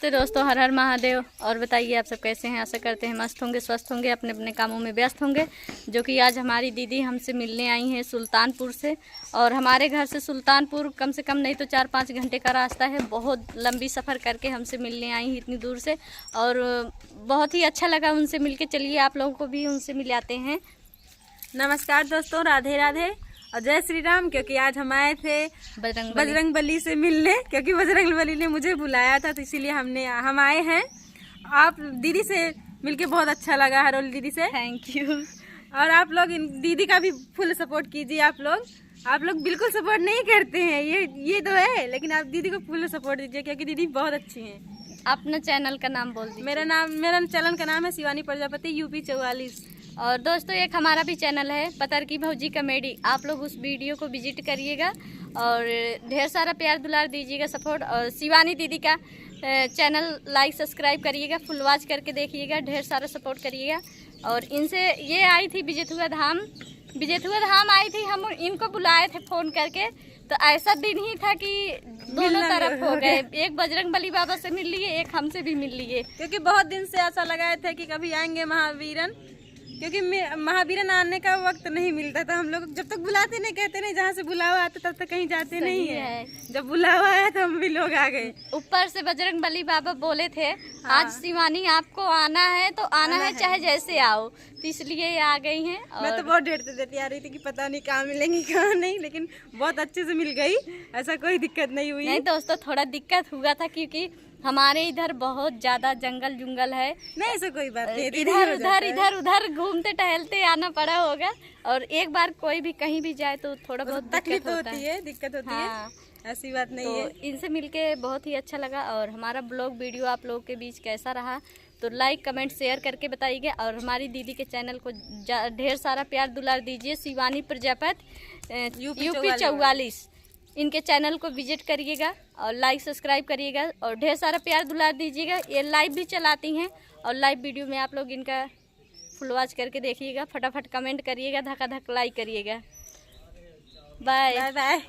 तो दोस्तों हर हर महादेव। और बताइए आप सब कैसे हैं। आशा करते हैं मस्त होंगे, स्वस्थ होंगे, अपने अपने कामों में व्यस्त होंगे। जो कि आज हमारी दीदी हमसे मिलने आई हैं सुल्तानपुर से। और हमारे घर से सुल्तानपुर कम से कम नहीं तो 4-5 घंटे का रास्ता है। बहुत लंबी सफ़र करके हमसे मिलने आई हैं इतनी दूर से। और बहुत ही अच्छा लगा उनसे मिल के। चलिए आप लोगों को भी उनसे मिलाते हैं। नमस्कार दोस्तों, राधे राधे और जय श्री राम। क्योंकि आज हम आए थे बजरंग बली से मिलने, क्योंकि बजरंग बली ने मुझे बुलाया था, तो इसीलिए हम आए हैं। आप दीदी से मिलके बहुत अच्छा लगा, हरोली दीदी से। Thank you. और आप लोग इन दीदी का भी फुल सपोर्ट कीजिए। आप लोग बिल्कुल सपोर्ट नहीं करते हैं, ये तो है, लेकिन आप दीदी को फुल सपोर्ट दीजिए क्योंकि दीदी बहुत अच्छी हैं। अपना चैनल का नाम बोल दीजिए। मेरा चैनल का नाम है शिवानी प्रजापति यूपी 44। और दोस्तों एक हमारा भी चैनल है पतर की भौजी कॉमेडी। आप लोग उस वीडियो को विजिट करिएगा और ढेर सारा प्यार दुलार दीजिएगा, सपोर्ट। और शिवानी दीदी का चैनल लाइक सब्सक्राइब करिएगा, फुल वॉच करके देखिएगा, ढेर सारा सपोर्ट करिएगा। और इनसे ये आई थी विजेतुआ धाम आई थी। हम इनको बुलाए थे फ़ोन करके, तो ऐसा दिन ही था कि दोनों तरफ हो गए। एक बजरंग बली बाबा से मिल लिए, एक हमसे भी मिल लिए। क्योंकि बहुत दिन से ऐसा लगाए थे कि कभी आएंगे महावीरन, क्योंकि महावीरन आने का वक्त नहीं मिलता था। हम लोग जब तक बुलाते नहीं, कहते नहीं, जहाँ से बुलावा आता तब तक कहीं जाते नहीं है। जब बुलावा आया तो हम भी लोग आ गए। ऊपर से बजरंग बली बाबा बोले थे आज शिवानी आपको आना है तो आना है, चाहे जैसे आओ, तो इसलिए आ गई हैं। और मैं तो बहुत देती आ रही थी कि पता नहीं कहाँ मिलेंगी कहाँ नहीं, लेकिन बहुत अच्छे से मिल गई, ऐसा कोई दिक्कत नहीं हुई। नहीं दोस्तों, थोड़ा दिक्कत हुआ था क्योंकि हमारे इधर बहुत ज्यादा जंगल जुंगल है। नहीं ऐसा कोई बात नहीं, इधर उधर घूमते टहलते आना पड़ा होगा। और एक बार कोई भी कहीं भी जाए तो थोड़ा बहुत तकलीफ होती है, दिक्कत होती है, ऐसी बात नहीं है। इनसे मिलके बहुत ही अच्छा लगा। और हमारा ब्लॉग वीडियो आप लोगों के बीच कैसा रहा तो लाइक कमेंट शेयर करके बताइए। और हमारी दीदी के चैनल को ढेर सारा प्यार दुलार दीजिए। शिवानी प्रजापति यूपी 44 इनके चैनल को विजिट करिएगा और लाइक सब्सक्राइब करिएगा और ढेर सारा प्यार दुलार दीजिएगा। ये लाइव भी चलाती हैं और लाइव वीडियो में आप लोग इनका फुल वॉच करके देखिएगा। फटाफट कमेंट करिएगा, धक्का धक लाइक करिएगा। Bye bye.